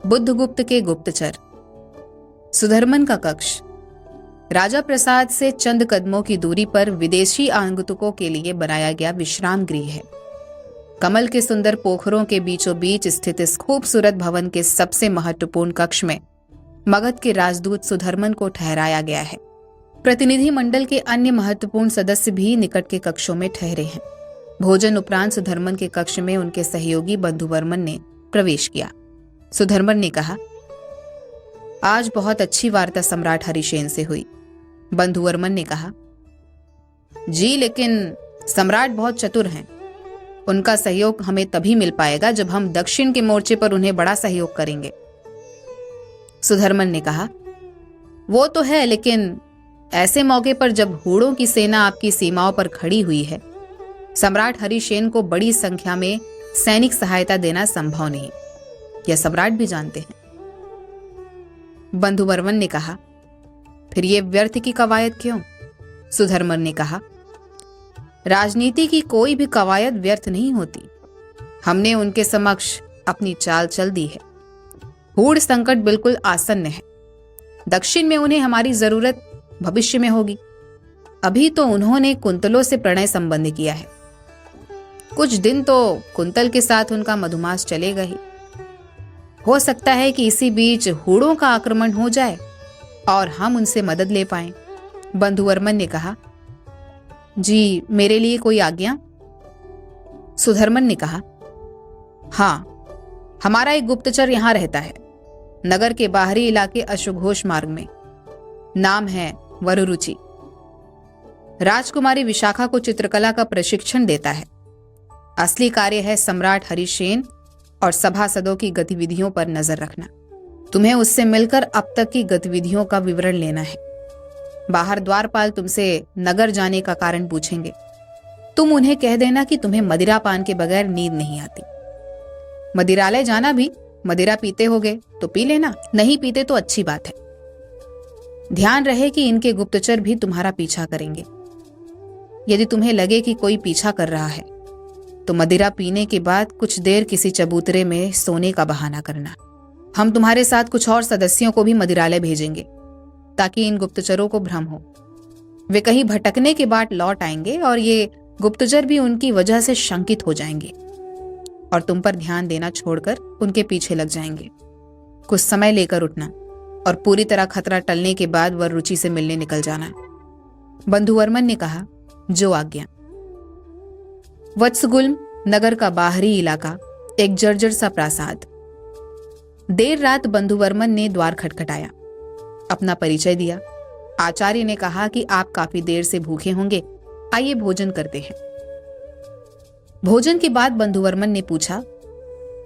बुद्धगुप्त के गुप्तचर। सुधर्मन का कक्ष राजा प्रसाद से चंद कदमों की दूरी पर विदेशी आगंतुकों के लिए बनाया गया विश्राम गृह है। कमल के सुंदर पोखरों के बीचों बीच स्थित इस खूबसूरत भवन के सबसे महत्वपूर्ण कक्ष में मगध के राजदूत सुधर्मन को ठहराया गया है। प्रतिनिधि मंडल के अन्य महत्वपूर्ण सदस्य भी निकट के कक्षों में ठहरे हैं। भोजन उपरांत सुधर्मन के कक्ष में उनके सहयोगी बंधुवर्मन ने प्रवेश किया। सुधर्मन ने कहा, आज बहुत अच्छी वार्ता सम्राट हरिसेन से हुई। बंधुवर्मन ने कहा, जी लेकिन सम्राट बहुत चतुर हैं। उनका सहयोग हमें तभी मिल पाएगा जब हम दक्षिण के मोर्चे पर उन्हें बड़ा सहयोग करेंगे। सुधर्मन ने कहा, वो तो है, लेकिन ऐसे मौके पर जब हूणों की सेना आपकी सीमाओं पर खड़ी हुई है, सम्राट हरिसेन को बड़ी संख्या में सैनिक सहायता देना संभव नहीं। यह सम्राट भी जानते हैं। बंधुवर्मन ने कहा, फिर ये व्यर्थ की कवायद क्यों? सुधर्मन ने कहा, राजनीति की कोई भी कवायद व्यर्थ नहीं होती। हमने उनके समक्ष अपनी चाल चल दी है। हूण संकट बिल्कुल आसन्न है। दक्षिण में उन्हें हमारी जरूरत भविष्य में होगी। अभी तो उन्होंने कुंतलों से प्रणय संबंध किया है। कुछ दिन तो कुंतल के साथ उनका मधुमास चलेगा ही। हो सकता है कि इसी बीच हूणों का आक्रमण हो जाए और हम उनसे मदद ले पाएं। बंधुवर्मन ने कहा, जी मेरे लिए कोई आज्ञा? सुधर्मन ने कहा, हाँ, हमारा एक गुप्तचर यहां रहता है, नगर के बाहरी इलाके अश्वघोष मार्ग में। नाम है वरुरुचि। राजकुमारी विशाखा को चित्रकला का प्रशिक्षण देता है। असली कार्य है सम्राट हरिसेन और सभासदों की गतिविधियों पर नजर रखना। तुम्हें उससे मिलकर अब तक की गतिविधियों का विवरण लेना है। बाहर द्वारपाल तुमसे नगर जाने का कारण पूछेंगे। तुम उन्हें कह देना कि तुम्हें मदिरा पान के बगैर नींद नहीं आती। मदिरालय जाना भी, मदिरा पीते होगे तो पी लेना, नहीं पीते तो अच्छी बात है। ध्यान रहे कि इनके गुप्तचर भी तुम्हारा पीछा करेंगे। यदि तुम्हें लगे कि कोई पीछा कर रहा है तो मदिरा पीने के बाद कुछ देर किसी चबूतरे में सोने का बहाना करना। हम तुम्हारे साथ कुछ और सदस्यों को भी मदिरालय भेजेंगे ताकि इन गुप्तचरों को भ्रम हो। वे कहीं भटकने के बाद लौट आएंगे और ये गुप्तचर भी उनकी वजह से शंकित हो जाएंगे और तुम पर ध्यान देना छोड़कर उनके पीछे लग जाएंगे। कुछ समय लेकर उठना और पूरी तरह खतरा टलने के बाद वरुरुचि से मिलने निकल जाना। बंधुवर्मन ने कहा, जो आज्ञा। वत्सगुल्म नगर का बाहरी इलाका, एक जर्जर सा प्रासाद। देर रात बंधुवर्मन ने द्वार खटखटाया, अपना परिचय दिया। आचार्य ने कहा कि आप काफी देर से भूखे होंगे, आइए भोजन करते हैं। भोजन के बाद बंधुवर्मन ने पूछा,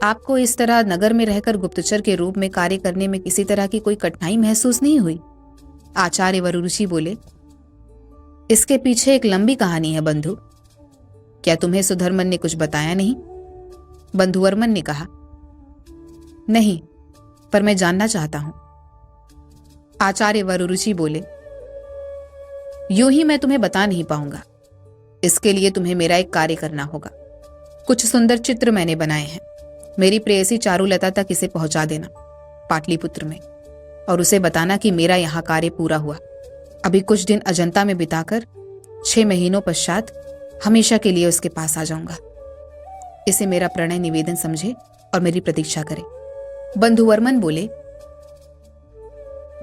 आपको इस तरह नगर में रहकर गुप्तचर के रूप में कार्य करने में किसी तरह की कोई कठिनाई महसूस नहीं हुई? आचार्य वरुरुचि बोले, इसके पीछे एक लंबी कहानी है बंधु। क्या तुम्हें सुधर्मन ने कुछ बताया नहीं? बंधुवर्मन ने कहा, नहीं, पर मैं जानना चाहता हूं। आचार्य वरुरुचि बोले, यूं ही मैं तुम्हें बता नहीं पाऊंगा। इसके लिए तुम्हें मेरा एक कार्य करना होगा। कुछ सुंदर चित्र मैंने बनाए हैं। मेरी प्रेयसी चारुलता तक इसे पहुंचा देना पाटलिपुत्र में, और उसे बताना कि मेरा यहां कार्य पूरा हुआ। अभी कुछ दिन अजंता में बिताकर 6 महीनों पश्चात हमेशा के लिए उसके पास आ जाऊंगा। इसे मेरा प्रणय निवेदन समझे और मेरी प्रतीक्षा करे। बंधुवर्मन बोले,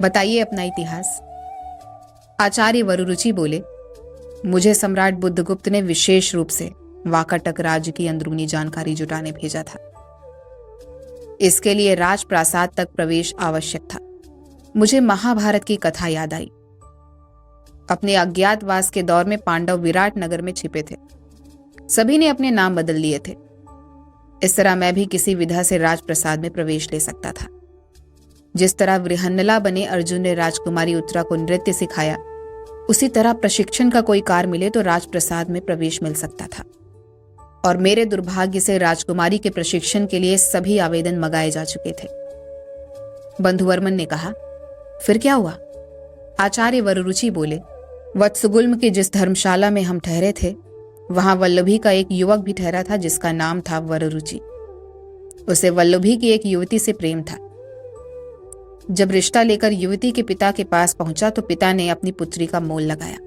बताइए अपना इतिहास। आचार्य वरुरुचि बोले, मुझे सम्राट बुद्धगुप्त ने विशेष रूप से वाकाटक राज्य की अंदरूनी जानकारी जुटाने भेजा था। इसके लिए राजप्रासाद तक प्रवेश आवश्यक था। मुझे महाभारत की कथा याद आई। अपने अज्ञातवास के दौर में पांडव विराट नगर में छिपे थे। सभी ने अपने नाम बदल लिए थे। इस तरह मैं भी किसी विधा से राजप्रसाद में प्रवेश ले सकता था। जिस तरह वृहन्नला बने अर्जुन ने राजकुमारी उत्तरा को नृत्य सिखाया, उसी तरह प्रशिक्षण का कोई कार्य मिले तो राजप्रसाद में प्रवेश मिल सकता था। और मेरे दुर्भाग्य से राजकुमारी के प्रशिक्षण के लिए सभी आवेदन मंगाए जा चुके थे। बंधुवर्मन ने कहा, फिर क्या हुआ? आचार्य वरुरुचि बोले, वत्सगुल्म की जिस धर्मशाला में हम ठहरे थे, वहां वल्लभी का एक युवक भी ठहरा था जिसका नाम था वरुरुचि। उसे वल्लभी की एक युवती से प्रेम था। जब रिश्ता लेकर युवती के पिता के पास पहुंचा तो पिता ने अपनी पुत्री का मोल लगाया।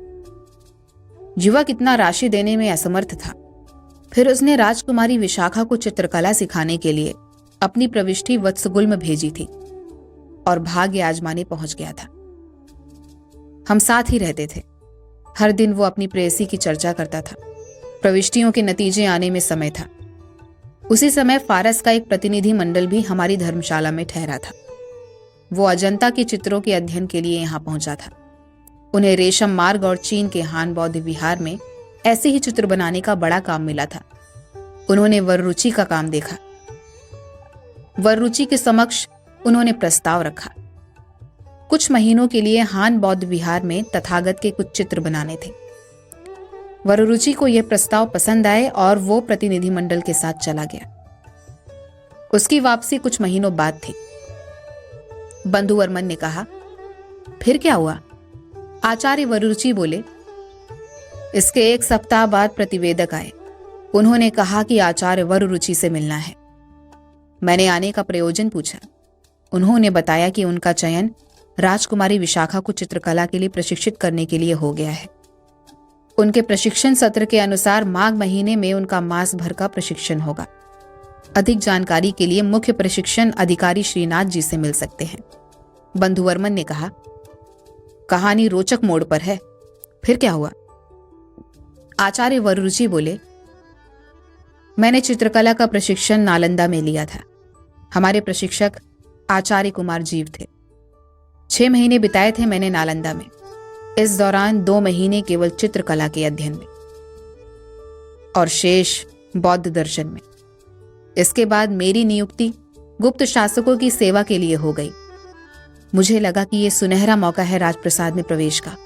युवक इतना राशि देने में असमर्थ था। फिर उसने राजकुमारी विशाखा को चित्रकला सिखाने के लिए अपनी प्रविष्टि वत्सगुल्म में भेजी थी और भाग्य आजमाने पहुंच गया था। हम साथ ही रहते थे। हर दिन वो अपनी प्रेयसी की चर्चा करता था। प्रविष्टियों के नतीजे आने में समय था। उसी समय फारस का एक प्रतिनिधि मंडल भी हमारी धर्मशाला में ठहरा था। वो अजंता के चित्रों के अध्ययन के लिए यहां पहुंचा था। उन्हें रेशम मार्ग और चीन के हान बौद्ध विहार में ऐसे ही चित्र बनाने का बड़ा काम मिला था। उन्होंने वररुचि का काम देखा। वररुचि के समक्ष उन्होंने प्रस्ताव रखा। कुछ महीनों के लिए हान बौद्ध विहार में तथागत के कुछ चित्र बनाने थे। वररुचि को यह प्रस्ताव पसंद आए और वो प्रतिनिधि मंडल के साथ चला गया। उसकी वापसी कुछ महीनों बाद थी। बंधुवर्मन ने कहा, फिर क्या हुआ? आचार्य वररुचि बोले, इसके 1 सप्ताह बाद प्रतिवेदक आए। उन्होंने कहा कि आचार्य वररुचि से मिलना है। मैंने आने का प्रयोजन पूछा। उन्होंने बताया कि उनका चयन राजकुमारी विशाखा को चित्रकला के लिए प्रशिक्षित करने के लिए हो गया है। उनके प्रशिक्षण सत्र के अनुसार माघ महीने में उनका मास भर का प्रशिक्षण होगा। अधिक जानकारी के लिए मुख्य प्रशिक्षण अधिकारी श्रीनाथ जी से मिल सकते हैं। बंधुवर्मन ने कहा, कहानी रोचक मोड़ पर है। फिर क्या हुआ? आचार्य वररुचि बोले, मैंने चित्रकला का प्रशिक्षण नालंदा में लिया था। हमारे प्रशिक्षक आचार्य कुमार जीव थे। 6 महीने बिताए थे मैंने नालंदा में। इस दौरान 2 महीने केवल चित्रकला के अध्ययन में और शेष बौद्ध दर्शन में। इसके बाद मेरी नियुक्ति गुप्त शासकों की सेवा के लिए हो गई। मुझे लगा कि यह सुनहरा मौका है राजप्रसाद में प्रवेश का।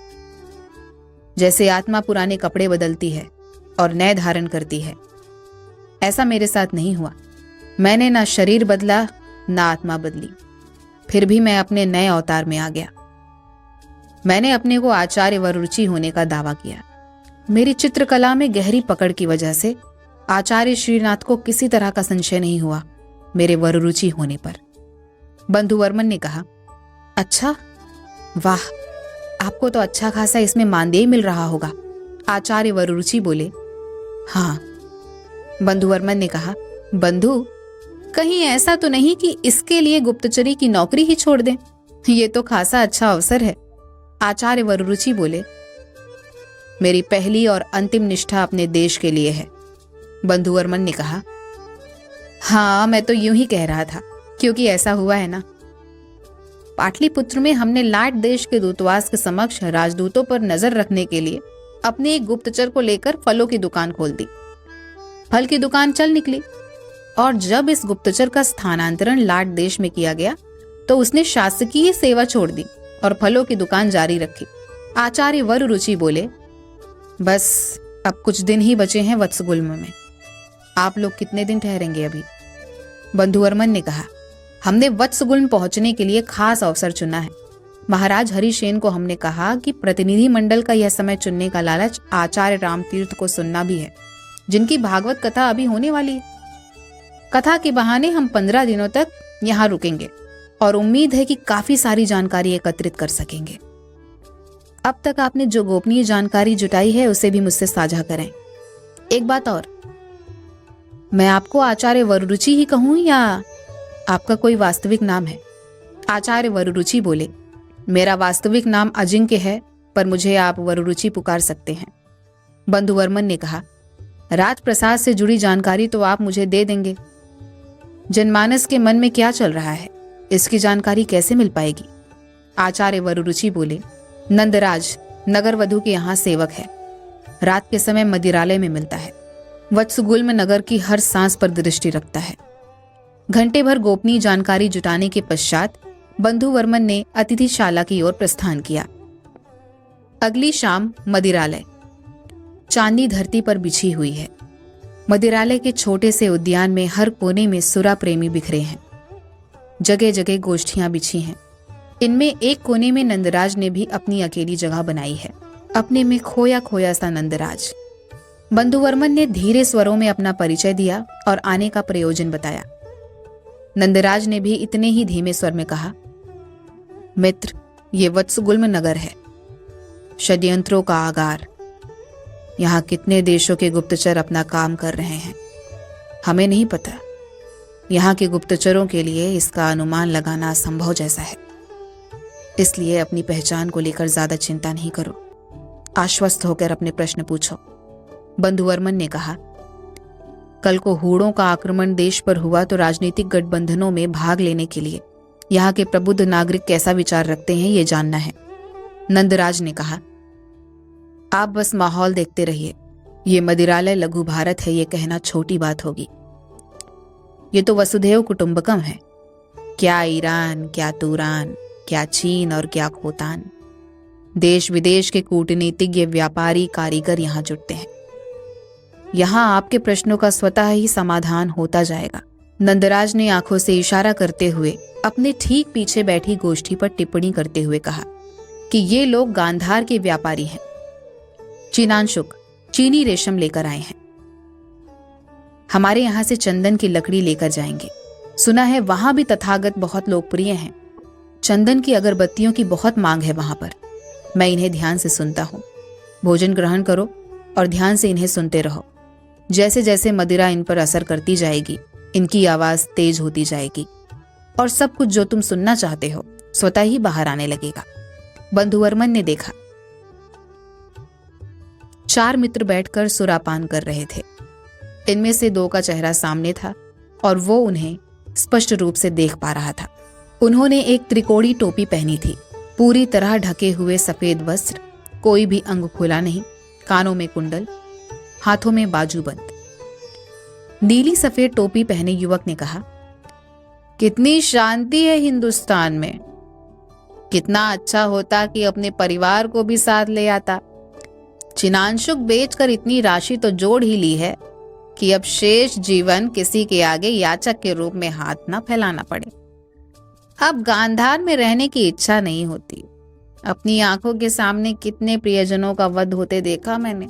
जैसे आत्मा पुराने कपड़े बदलती है और नए धारण करती है, ऐसा मेरे साथ नहीं हुआ। मैंने ना शरीर बदला ना आत्मा बदली। फिर भी मैं अपने नए अवतार में आ गया। मैंने अपने को आचार्य वररुचि होने का दावा किया। मेरी चित्रकला में गहरी पकड़ की वजह से आचार्य श्रीनाथ को किसी तरह का संशय नहीं हुआ मेरे वररुचि होने पर। बंधुवर्मन ने कहा, अच्छा, वाह, आपको तो अच्छा खासा इसमें मानदेय मिल रहा होगा। आचार्य वररुचि बोले, हाँ। बंधुवर्मन ने कहा, बंधु, कहीं ऐसा तो नहीं कि इसके लिए गुप्तचरी की नौकरी ही छोड़ दें? ये तो खासा अच्छा अवसर है। आचार्य वररुचि बोले, मेरी पहली और अंतिम निष्ठा अपने देश के लिए है। बंधुवर्मन ने कहा, हाँ, मैं तो यूं ही कह रहा था, क्योंकि ऐसा हुआ है ना। पाटलिपुत्र में हमने लाट देश के दूतावास के समक्ष राजदूतों पर नजर रखने के लिए अपने एक गुप्तचर को लेकर फलों की दुकान खोल दी। फल की दुकान चल निकली और जब इस गुप्तचर का स्थानांतरण लाट देश में किया गया तो उसने शासकीय सेवा छोड़ दी और फलों की दुकान जारी रखी। आचार्य वररुचि बोले, बस अब कुछ दिन ही बचे हैं वत्सगुल्म में। आप लोग कितने दिन ठहरेंगे अभी? बंधुवर्मन ने कहा, हमने वत्सगुल्म पहुंचने के लिए खास अवसर चुना है। महाराज हरिसेन को हमने कहा कि प्रतिनिधि मंडल का यह समय चुनने का लालच आचार्य रामतीर्थ को सुनना भी है, जिनकी भागवत कथा अभी होने वाली है। कथा के बहाने हम 15 दिनों तक यहाँ रुकेंगे और उम्मीद है कि काफी सारी जानकारी एकत्रित कर सकेंगे। अब तक आपने जो गोपनीय जानकारी जुटाई है उसे भी मुझसे साझा करें। एक बात और, मैं आपको आचार्य वररुचि ही कहूं या आपका कोई वास्तविक नाम है? आचार्य वररुचि बोले, मेरा वास्तविक नाम अजिंक्य है, पर मुझे आप वररुचि पुकार सकते हैं। बंधुवर्मन ने कहा, राजप्रसाद से जुड़ी जानकारी तो आप मुझे दे देंगे। जनमानस के मन में क्या चल रहा है, इसकी जानकारी कैसे मिल पाएगी? आचार्य वररुचि बोले, नंदराज नगर वधु के यहाँ सेवक है। रात के समय मदिरालय में मिलता है। वत्सगुल्म नगर की हर सांस पर दृष्टि रखता है। घंटे भर गोपनीय जानकारी जुटाने के पश्चात बंधुवर्मन ने अतिथिशाला की ओर प्रस्थान किया। अगली शाम मदिरालय। चांदनी धरती पर बिछी हुई है। मदिरालय के छोटे से उद्यान में हर कोने में सुरा प्रेमी बिखरे हैं। जगह जगह गोष्ठियां बिछी हैं। इनमें एक कोने में नंदराज ने भी अपनी अकेली जगह बनाई है, अपने में खोया खोया सा नंदराज। बंधुवर्मन ने धीरे स्वरों में अपना परिचय दिया और आने का प्रयोजन बताया। नंदराज ने भी इतने ही धीमे स्वर में कहा, मित्र, ये वत्सगुल्म नगर है, षड्यंत्रों का आगार। यहाँ कितने देशों के गुप्तचर अपना काम कर रहे हैं, हमें नहीं पता। यहाँ के गुप्तचरों के लिए इसका अनुमान लगाना असंभव जैसा है। इसलिए अपनी पहचान को लेकर ज्यादा चिंता नहीं करो, आश्वस्त होकर अपने प्रश्न पूछो। बंधुवर्मन ने कहा, कल को हूणों का आक्रमण देश पर हुआ तो राजनीतिक गठबंधनों में भाग लेने के लिए यहाँ के प्रबुद्ध नागरिक कैसा विचार रखते हैं ये जानना है। नंदराज ने कहा, आप बस माहौल देखते रहिए। ये मदिरालय लघु भारत है ये कहना छोटी बात होगी। ये तो वसुधैव कुटुंबकम है। क्या ईरान, क्या तुरान, क्या चीन और क्या खोतान। देश विदेश के कूटनीतिज्ञ, व्यापारी, कारीगर यहाँ जुटते हैं। यहाँ आपके प्रश्नों का स्वतः ही समाधान होता जाएगा। नंदराज ने आंखों से इशारा करते हुए अपने ठीक पीछे बैठी गोष्ठी पर टिप्पणी करते हुए कहा कि ये लोग गांधार के व्यापारी हैं। चीनांशुक चीनी रेशम लेकर आए हैं। हमारे यहाँ से चंदन की लकड़ी लेकर जाएंगे। सुना है वहां भी तथागत बहुत लोकप्रिय हैं। चंदन की अगरबत्तियों की बहुत मांग है वहां पर। मैं इन्हें ध्यान से सुनता हूँ। भोजन ग्रहण करो और ध्यान से इन्हें सुनते रहो। जैसे जैसे मदिरा इन पर असर करती जाएगी, इनकी आवाज तेज होती जाएगी और सब कुछ जो तुम सुनना चाहते हो स्वतः ही बाहर आने लगेगा। बंधुवर्मन ने देखा, 4 मित्र बैठकर सुरापान कर रहे थे। इनमें से 2 का चेहरा सामने था और वो उन्हें स्पष्ट रूप से देख पा रहा था। उन्होंने एक त्रिकोणी टोपी पहनी थी, पूरी तरह ढके हुए सफेद वस्त्र, कोई भी अंग खुला नहीं, कानों में कुंडल, हाथों में बाजूबंद। नीली सफेद टोपी पहने युवक ने कहा, कितनी शांति है हिंदुस्तान में। कितना अच्छा होता कि अपने परिवार को भी साथ ले आता। चिनांशुक बेचकर इतनी राशि तो जोड़ ही ली है कि अब शेष जीवन किसी के आगे याचक के रूप में हाथ ना फैलाना पड़े। अब गांधार में रहने की इच्छा नहीं होती। अपनी आंखों के सामने कितने प्रियजनों का वध होते देखा मैंने।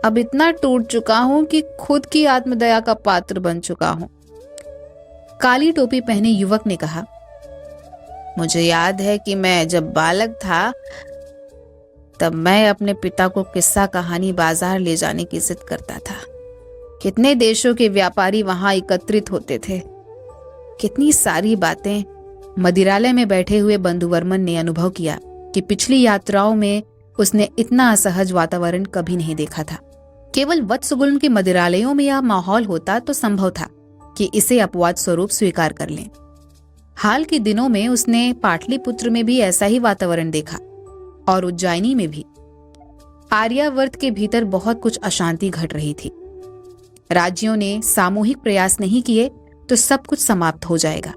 अब इतना टूट चुका हूं कि खुद की आत्मदया का पात्र बन चुका हूं। काली टोपी पहने युवक ने कहा, मुझे याद है कि मैं जब बालक था तब मैं अपने पिता को किस्सा कहानी बाजार ले जाने की जिद करता था। कितने देशों के व्यापारी वहां एकत्रित होते थे। कितनी सारी बातें। मदिरालय में बैठे हुए बंधुवर्मन ने अनुभव किया कि पिछली यात्राओं में उसने इतना असहज वातावरण कभी नहीं देखा था। केवल वत्सगुल्म के मदिरालयों में यह माहौल होता तो संभव था कि इसे अपवाद स्वरूप स्वीकार कर लें। हाल के दिनों में उसने पाटलिपुत्र में भी ऐसा ही वातावरण देखा और उज्जैनी में भी। आर्यावर्त के भीतर बहुत कुछ अशांति घट रही थी। राज्यों ने सामूहिक प्रयास नहीं किए तो सब कुछ समाप्त हो जाएगा।